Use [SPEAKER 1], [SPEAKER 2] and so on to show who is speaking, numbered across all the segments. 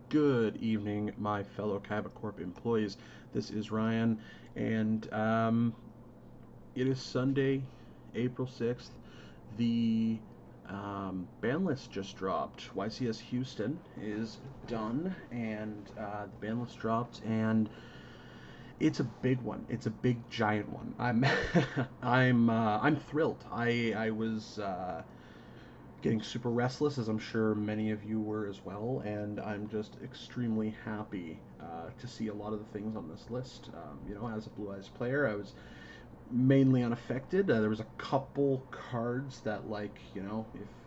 [SPEAKER 1] Good evening, my fellow Kaiba Corp employees. This is Ryan, and it is Sunday, April 6th. The ban list just dropped. YCS Houston is done, and the ban list dropped, and it's a big one. It's a big, giant one. I'm thrilled. I was getting super restless, as I'm sure many of you were as well, and I'm just extremely happy to see a lot of the things on this list. As a Blue Eyes player, I was mainly unaffected. There was a couple cards that,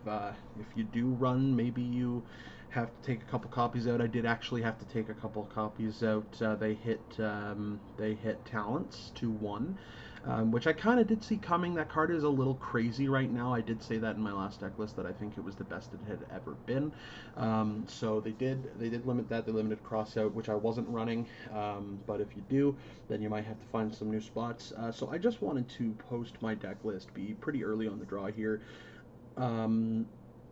[SPEAKER 1] if you do run, maybe you have to take a couple copies out. I did actually have to take a couple copies out. They hit talents to one, which I kind of did see coming. That card is a little crazy right now. I did say that in my last deck list that I think it was the best it had ever been. So they did limit that. They limited crossout, which I wasn't running. But if you do, then you might have to find some new spots. So I just wanted to post my deck list, be pretty early on the draw here.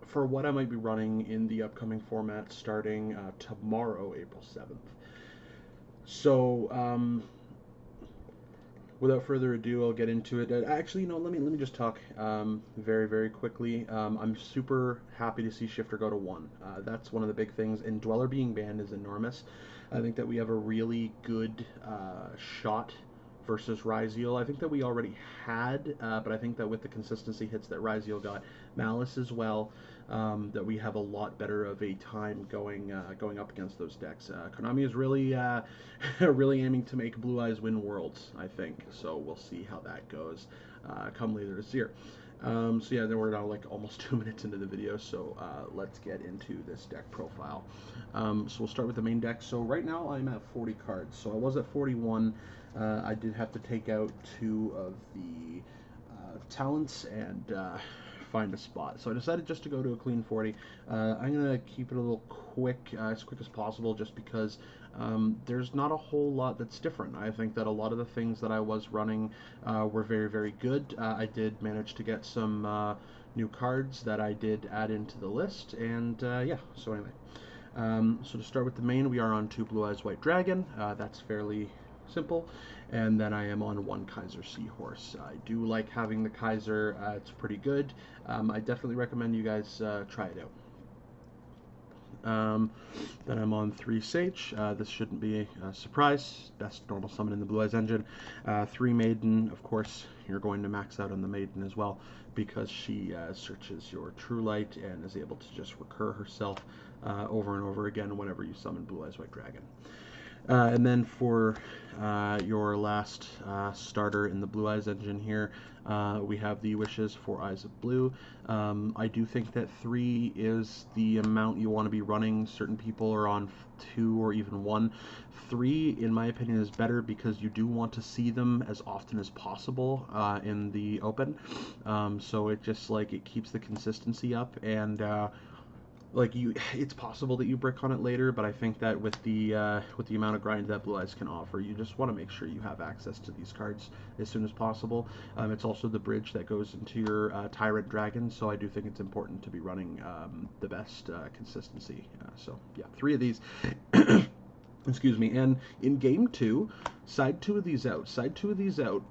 [SPEAKER 1] For what I might be running in the upcoming format starting tomorrow, April 7th. So, without further ado, I'll get into it. Actually, let me just talk very, very quickly. I'm super happy to see Shifter go to 1. That's one of the big things, and Dweller being banned is enormous. I think that we have a really good shot versus Ryziel. I think that we already had, but I think that with the consistency hits that Ryziel got, Malice as well, that we have a lot better of a time going up against those decks. Konami is really really aiming to make Blue Eyes win Worlds, I think. So we'll see how that goes come later this year. So yeah, then we're now like almost 2 minutes into the video, so let's get into this deck profile. So we'll start with the main deck. So right now I'm at 40 cards. So I was at 41. I did have to take out 2 of the talents and find a spot. So I decided just to go to a clean 40. I'm going to keep it a little quick, as quick as possible, just because there's not a whole lot that's different. I think that a lot of the things that I was running were very, very good. I did manage to get some new cards that I did add into the list, and yeah, so anyway. So to start with the main, we are on 2 Blue Eyes White Dragon. That's fairly simple. And then I am on 1 Kaiser Seahorse. I do like having the Kaiser. It's pretty good. I definitely recommend you guys try it out. Then I'm on 3 Sage. This shouldn't be a surprise. Best normal summon in the Blue Eyes engine. 3 Maiden, of course, you're going to max out on the Maiden as well, because she searches your True Light and is able to just recur herself over and over again whenever you summon Blue Eyes White Dragon. And then for your last starter in the Blue Eyes engine here, we have the Wishes for Eyes of Blue. I do think that 3 is the amount you want to be running. Certain people are on 2 or even 1. 3, in my opinion, is better because you do want to see them as often as possible in the open. So it just it keeps the consistency up, and it's possible that you brick on it later, but I think that with the amount of grind that Blue Eyes can offer, you just want to make sure you have access to these cards as soon as possible. It's also the bridge that goes into your Tyrant Dragon, so I do think it's important to be running the best consistency. So yeah, 3 of these. Excuse me. And in game 2, side 2 of these out. Side 2 of these out,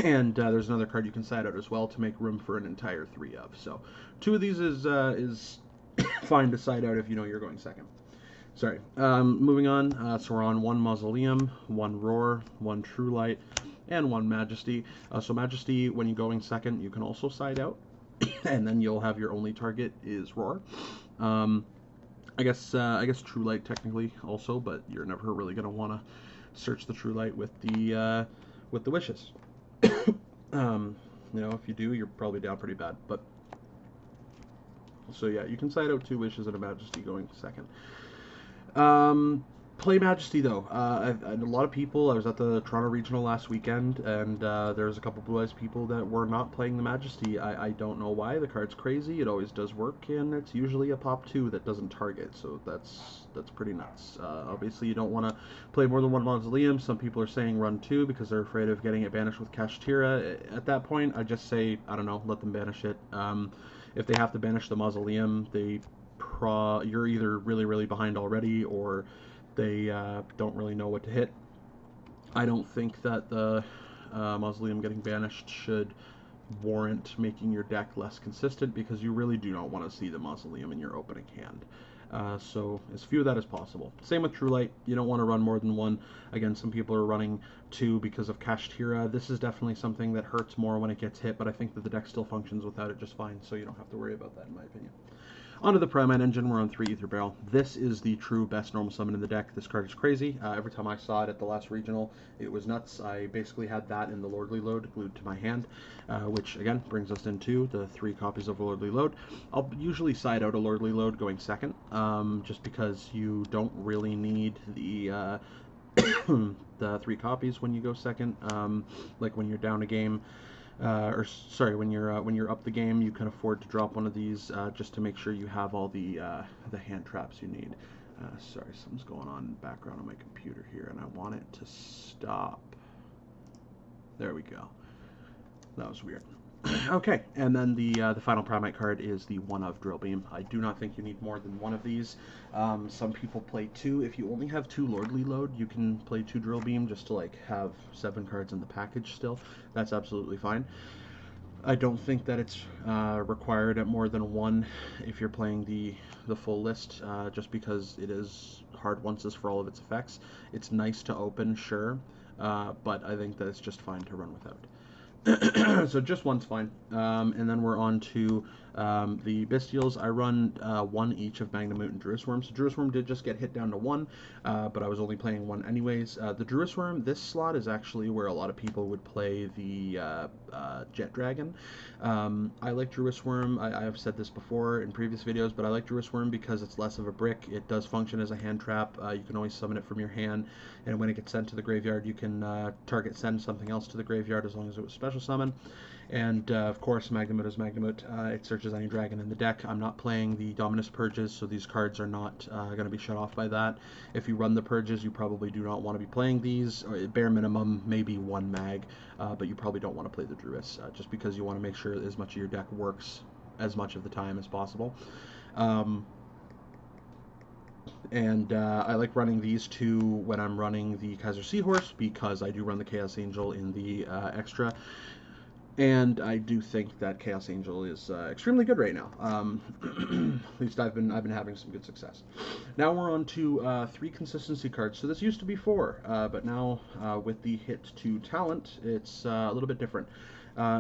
[SPEAKER 1] and there's another card you can side out as well to make room for an entire 3 of. So 2 of these is fine to side out if you know you're going second. Sorry. Moving on. So we're on 1 Mausoleum, 1 Roar, 1 True Light, and 1 Majesty. So Majesty, when you're going second, you can also side out, and then you'll have your only target is Roar. I guess True Light technically also, but you're never really gonna want to search the True Light with the Wishes. If you do, you're probably down pretty bad, but. So yeah, you can side out 2 Wishes and a Majesty going second. Play Majesty though. A lot of people. I was at the Toronto Regional last weekend, and there was a couple Blue Eyes people that were not playing the Majesty. I don't know why. The card's crazy. It always does work, and it's usually a pop 2 that doesn't target. So that's pretty nuts. Obviously, you don't want to play more than 1 Mausoleum. Some people are saying run 2 because they're afraid of getting it banished with Kashtira. At that point, I just say, I don't know, let them banish it. If they have to banish the Mausoleum, they you're either really behind already, or they don't really know what to hit. I don't think that the Mausoleum getting banished should warrant making your deck less consistent, because you really do not want to see the Mausoleum in your opening hand. So as few of that as possible. Same with True Light. You don't want to run more than one. Again, some people are running two because of Kashtira. This is definitely something that hurts more when it gets hit, but I think that the deck still functions without it just fine, so you don't have to worry about that in my opinion. Onto the Primite engine, we're on 3 Ether Barrel. This is the true best normal summon in the deck. This card is crazy. Every time I saw it at the last regional, it was nuts. I basically had that in the Lordly Load glued to my hand, which again brings us into the 3 copies of Lordly Load. I'll usually side out a Lordly Load going second, just because you don't really need the the 3 copies when you go second. Like when you're down a game, or sorry, when you're up the game, you can afford to drop one of these just to make sure you have all the hand traps you need. Sorry, something's going on in the background on my computer here, and I want it to stop. There we go. That was weird. Okay, and then the final Primite card is the one of Drill Beam. I do not think you need more than one of these. Some people play 2. If you only have 2 Lordly Load, you can play 2 Drill Beam just to like have 7 cards in the package still. That's absolutely fine. I don't think that it's required at more than 1 if you're playing the full list, just because it is hard onces for all of its effects. It's nice to open, sure, but I think that it's just fine to run without. So just one's fine. And then we're on to the Bestials. I run 1 each of Magnamoot and Druisworm. So Druisworm did just get hit down to 1, but I was only playing 1 anyways. The Druisworm, this slot is actually where a lot of people would play the Jet Dragon. I like Druisworm. I have said this before in previous videos, but I like Druisworm because it's less of a brick. It does function as a hand trap. You can always summon it from your hand, and when it gets sent to the graveyard, you can target send something else to the graveyard as long as it was special summon. And of course, Magnamoot is Magnamoot. It searches any dragon in the deck. I'm not playing the Dominus Purges, so these cards are not going to be shut off by that. If you run the Purges, you probably do not want to be playing these. Or bare minimum, maybe 1 mag, but you probably don't want to play the Druis, just because you want to make sure as much of your deck works as much of the time as possible. And I like running these 2 when I'm running the Kaiser Seahorse, because I do run the Chaos Angel in the extra. And I do think that Chaos Angel is extremely good right now. At least I've been having some good success. Now we're on to 3 consistency cards. So this used to be 4, but now with the hit to talent, it's a little bit different.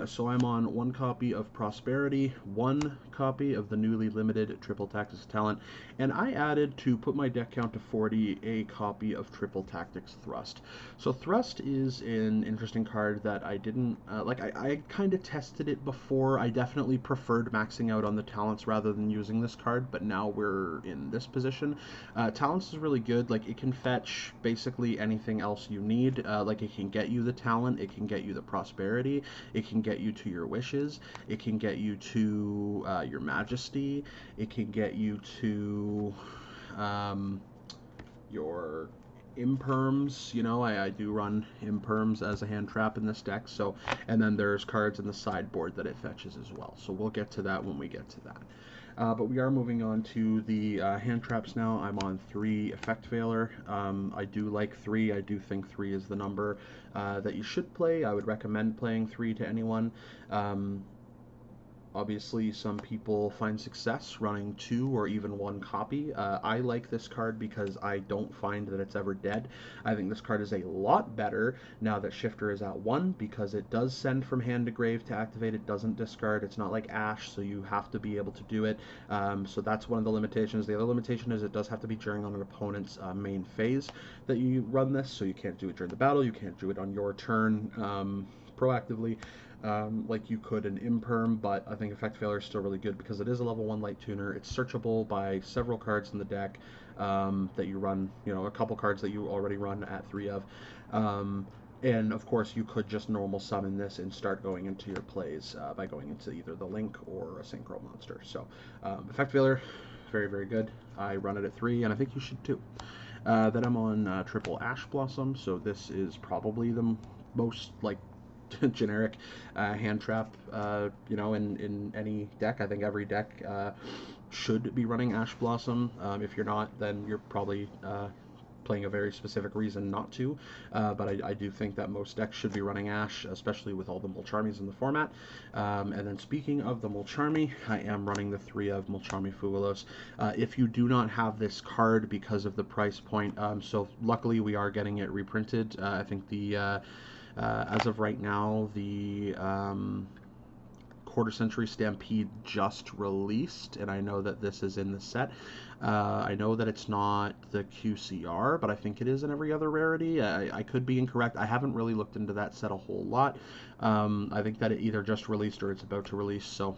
[SPEAKER 1] So I'm on 1 copy of Prosperity, 1 copy of the newly limited Triple Tactics Talent, and I added, to put my deck count to 40, a copy of Triple Tactics Thrust. So Thrust is an interesting card that I didn't, I kind of tested it before. I definitely preferred maxing out on the talents rather than using this card, but now we're in this position. Talents is really good. Like, it can fetch basically anything else you need. Like, it can get you the talent, it can get you the prosperity, it can get you to your wishes, it can get you to your majesty, it can get you to your imperms. You know, I do run imperms as a hand trap in this deck, so, and then there's cards in the sideboard that it fetches as well, so we'll get to that when we get to that. But we are moving on to the hand traps now. I'm on 3 Effect Veiler. I do like 3. I do think 3 is the number that you should play. I would recommend playing 3 to anyone. Obviously, some people find success running 2 or even 1 copy. I like this card because I don't find that it's ever dead. I think this card is a lot better now that Shifter is at 1, because it does send from hand to grave to activate. It doesn't discard. It's not like Ash, so you have to be able to do it. So that's one of the limitations. The other limitation is it does have to be during on an opponent's main phase that you run this, so you can't do it during the battle. You can't do it on your turn proactively. Like you could an Imperm, but I think Effect Veiler is still really good because it is a level 1 light tuner. It's searchable by several cards in the deck that you run, you know, a couple cards that you already run at 3 of. And of course, you could just normal summon this and start going into your plays by going into either the Link or a Synchro monster. So, Effect Veiler, very, very good. I run it at 3, and I think you should too. Then I'm on triple Ash Blossom, so this is probably the most, like, generic hand trap, you know, in any deck. I think every deck should be running Ash Blossom. If you're not, then you're probably playing a very specific reason not to, but I do think that most decks should be running Ash, especially with all the Mulcharmies in the format. And then speaking of the Mulcharmy, I am running the 3 of Mulcharmy Fugalos. If you do not have this card because of the price point, so luckily we are getting it reprinted. I think as of right now, the Quarter Century Stampede just released, and I know that this is in the set. I know that it's not the QCR, but I think it is in every other rarity. I could be incorrect. I haven't really looked into that set a whole lot. I think that it either just released or it's about to release, so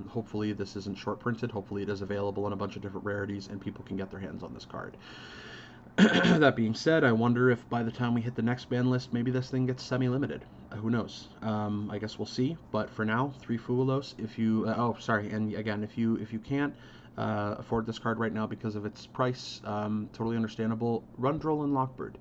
[SPEAKER 1] hopefully this isn't short printed. Hopefully it is available in a bunch of different rarities and people can get their hands on this card. That being said, I wonder if by the time we hit the next ban list, maybe this thing gets semi-limited. Who knows? I guess we'll see. But for now, 3 Fugalos. If you, and again, if you can't afford this card right now because of its price, totally understandable. Run Droll and Lockbird.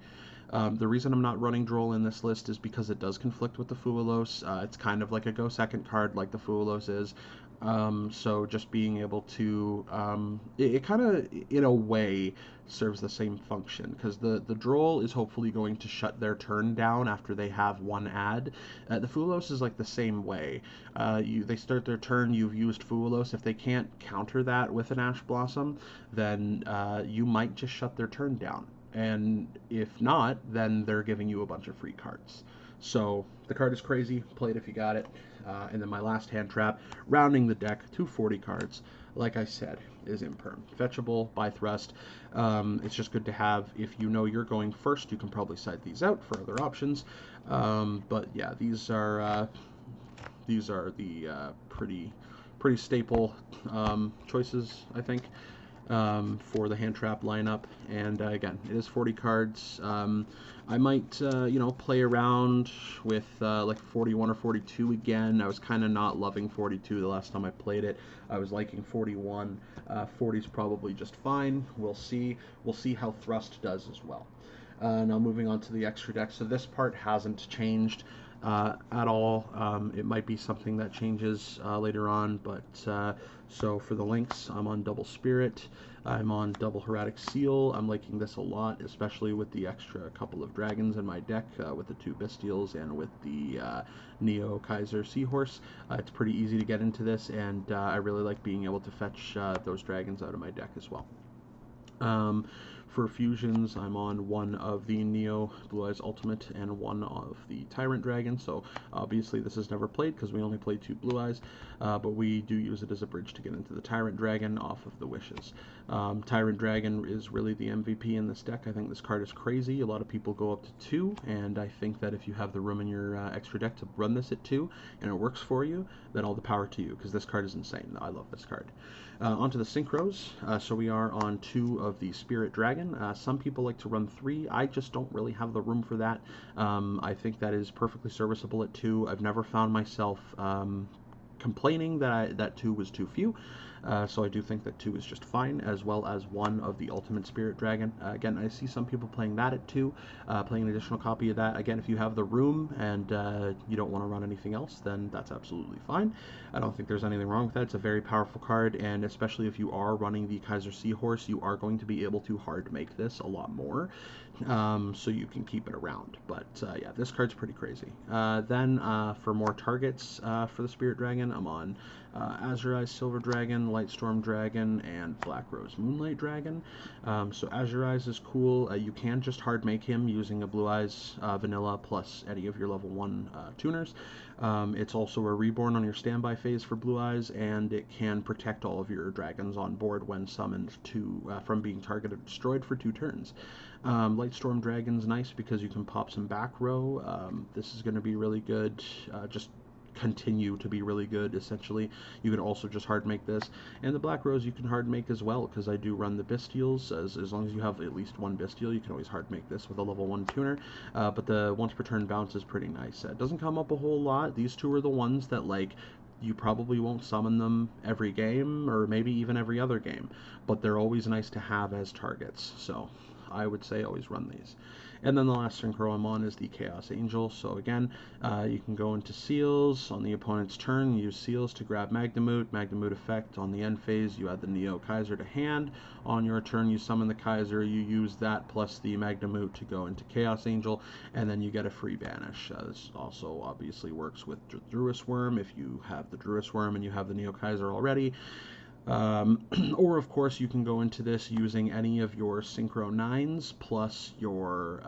[SPEAKER 1] The reason I'm not running Droll in this list is because it does conflict with the Fugalos. It's kind of like a go second card, like the Fugalos is. So just being able to, it kind of, in a way, serves the same function, because the Droll is hopefully going to shut their turn down after they have one ad. The Fugalos is like the same way. They start their turn, you've used Fugalos. If they can't counter that with an Ash Blossom, then you might just shut their turn down. And if not, then they're giving you a bunch of free cards. So the card is crazy. Play it if you got it. And then my last hand trap, rounding the deck to 40 cards, like I said, is Imperm. Fetchable, by thrust. It's just good to have. If you know you're going first, you can probably side these out for other options. But yeah, these are the pretty staple choices, I think, for the hand trap lineup. And again, it is 40 cards. I might play around with like 41 or 42 again. I was kind of not loving 42 the last time I played it. I was liking 41. 40 is probably just fine. We'll see how thrust does as well. Now moving on to the extra deck. So this part hasn't changed at all. It might be something that changes later on, but so for the links, I'm on double Spirit, I'm on double Heretic Seal. I'm liking this a lot, especially with the extra couple of dragons in my deck, with the 2 Bestials and with the Neo Kaiser Seahorse. It's pretty easy to get into this, and I really like being able to fetch those dragons out of my deck as well. For fusions, I'm on one of the Neo Blue Eyes Ultimate and one of the Tyrant Dragon. So obviously this is never played because we only play 2 Blue Eyes, but we do use it as a bridge to get into the Tyrant Dragon off of the Wishes. Tyrant Dragon is really the MVP in this deck. I think this card is crazy. A lot of people go up to 2, and I think that if you have the room in your extra deck to run this at 2 and it works for you, then all the power to you, because this card is insane. I love this card. Onto the Synchros. So we are on 2 of the Spirit Dragon. Some people like to run 3. I just don't really have the room for that. I think that is perfectly serviceable at 2. I've never found myself complaining that 2 was too few. So I do think that 2 is just fine, as well as 1 of the Ultimate Spirit Dragon. Again, I see some people playing that at 2, playing an additional copy of that. Again, if you have the room and you don't want to run anything else, then that's absolutely fine. I don't think there's anything wrong with that. It's a very powerful card, and especially if you are running the Kaiser Seahorse, you are going to be able to hard make this a lot more, so you can keep it around. But yeah, this card's pretty crazy. Then for more targets for the Spirit Dragon, I'm on Azure Eyes Silver Dragon, Lightstorm Dragon, and Black Rose Moonlight Dragon. So Azure Eyes is cool. You can just hard make him using a Blue Eyes Vanilla plus any of your level 1 tuners. It's also a reborn on your standby phase for Blue Eyes, and it can protect all of your dragons on board when summoned from being targeted or destroyed for 2 turns. Lightstorm Dragon's nice because you can pop some back row. This is going to be really good. Just continue to be really good, essentially. You can also just hard make this, and the Black Rose you can hard make as well, because I do run the Bestials. As long as you have at least 1 Bestial, you can always hard make this with a level 1 tuner, but the once per turn bounce is pretty nice. It doesn't come up a whole lot. These 2 are the ones that, like, you probably won't summon them every game, or maybe even every other game, but they're always nice to have as targets. So I would say always run these. And then the last synchro I'm on is the Chaos Angel. So again, you can go into Seals on the opponent's turn, use Seals to grab Magnamute. Magnamute effect on the end phase, you add the Neo Kaiser to hand. On your turn, you summon the Kaiser, you use that plus the Magnamute to go into Chaos Angel, and then you get a free banish. This also obviously works with Druis Worm if you have the Druis Worm and you have the Neo Kaiser already. Or of course you can go into this using any of your Synchro 9s plus your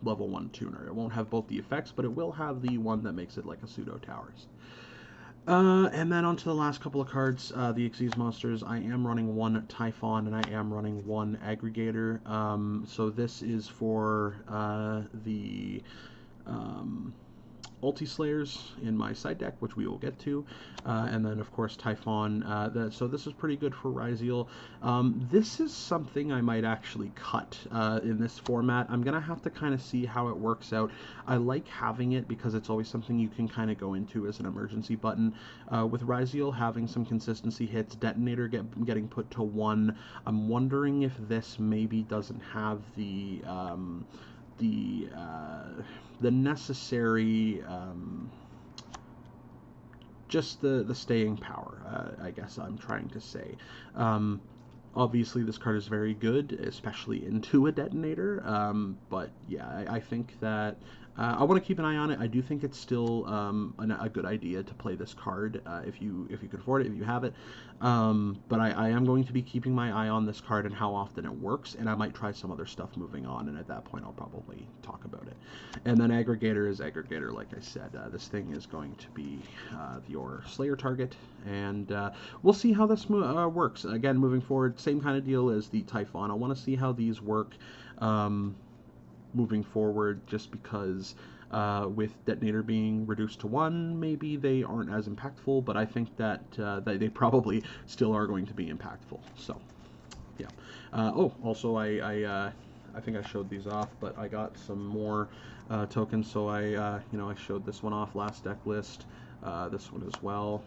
[SPEAKER 1] level 1 tuner. It won't have both the effects, but it will have the one that makes it like a pseudo towers. And then onto the last couple of cards, the Xyz monsters. I am running one Typhon and I am running one Aggregator. So this is for the Ulti Slayers in my side deck, which we will get to, and then of course Typhon. So this is pretty good for Ryzeal. This is something I might actually cut in this format. I'm gonna have to kind of see how it works out. I like having it because it's always something you can kind of go into as an emergency button. With Ryzeal having some consistency hits, Detonator getting put to 1, I'm wondering if this maybe doesn't have the necessary just the staying power, I guess I'm trying to say. Obviously this card is very good, especially into a Detonator, but yeah, I think that I want to keep an eye on it. I do think it's still a good idea to play this card if you can afford it, if you have it. But I am going to be keeping my eye on this card and how often it works, and I might try some other stuff moving on, and at that point I'll probably talk about it. And then Aggregator is Aggregator, like I said. This thing is going to be your Slayer target, and we'll see how this works. Again, moving forward, same kind of deal as the Typhon. I want to see how these work moving forward, just because with Detonator being reduced to 1, maybe they aren't as impactful, but I think that they probably still are going to be impactful. So, yeah. Oh, also I think I showed these off, but I got some more tokens. So I showed this one off last deck list, this one as well.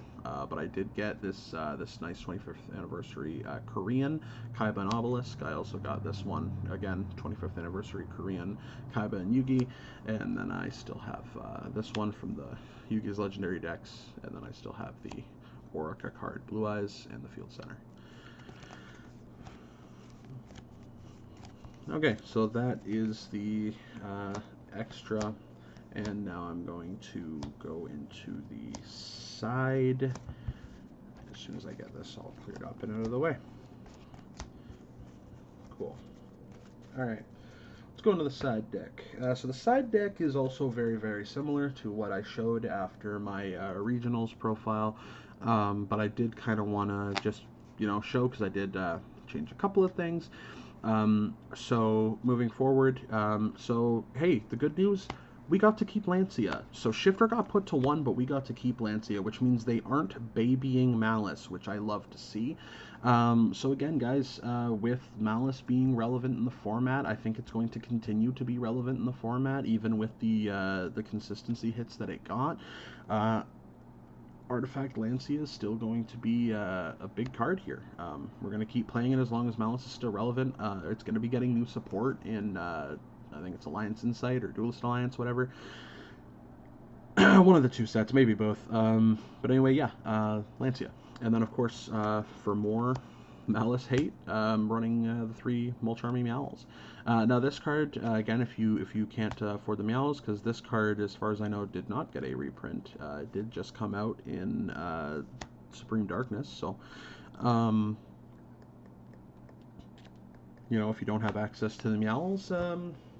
[SPEAKER 1] But I did get this nice 25th anniversary Korean Kaiba and Obelisk. I also got this one, again, 25th anniversary Korean Kaiba and Yugi. And then I still have this one from the Yugi's Legendary decks. And then I still have the Orca card Blue Eyes and the Field Center. Okay, so that is the extra. And now I'm going to go into the side. As soon as I get this all cleared up and out of the way. Cool. Alright, let's go into the side deck. So the side deck is also very, very similar to what I showed after my regionals profile. But I did kind of want to just, show, because I did change a couple of things. So moving forward, hey, the good news, we got to keep Lancia. So Shifter got put to 1, but we got to keep Lancia, which means they aren't babying Malice, which I love to see. So again, guys, with Malice being relevant in the format, I think it's going to continue to be relevant in the format, even with the consistency hits that it got. Artifact Lancia is still going to be a big card here. We're going to keep playing it as long as Malice is still relevant. It's going to be getting new support in... I think it's Alliance Insight or Duelist Alliance, whatever. One of the two sets, maybe both. But anyway, yeah, Lancia. And then, of course, for more Malice hate, running the 3 Mulcharmy Meowls. Now, this card, again, if you can't afford the Meowls, because this card, as far as I know, did not get a reprint. It did just come out in Supreme Darkness, so... if you don't have access to the Meowls,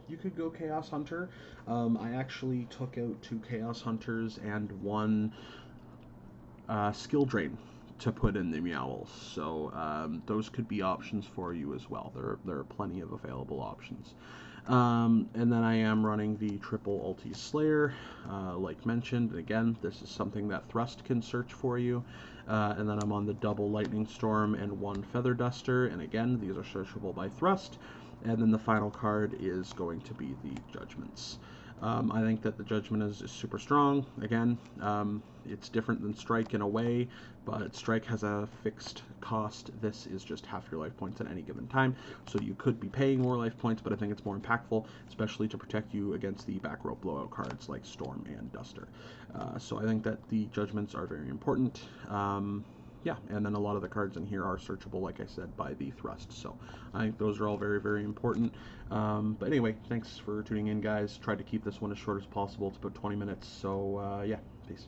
[SPEAKER 1] you could go Chaos Hunter. I actually took out 2 Chaos Hunters and 1 Skill Drain to put in the Meowls, so those could be options for you as well. There are plenty of available options. And then I am running the triple Ulti Slayer, like mentioned. Again, this is something that Thrust can search for you. And then I'm on the double Lightning Storm and 1 Feather Duster, and again, these are searchable by Thrust. And then the final card is going to be the Judgments. I think that the Judgment is super strong. Again, It's different than Strike in a way, but Strike has a fixed cost. This is just half your life points at any given time, so you could be paying more life points, but I think it's more impactful, especially to protect you against the back row blowout cards like Storm and Duster. So I think that the judgments are very important. Yeah, and then a lot of the cards in here are searchable, like I said, by the thrust. So I think those are all very, very important. But anyway, thanks for tuning in, guys. Tried to keep this one as short as possible. It's about 20 minutes. So yeah, peace.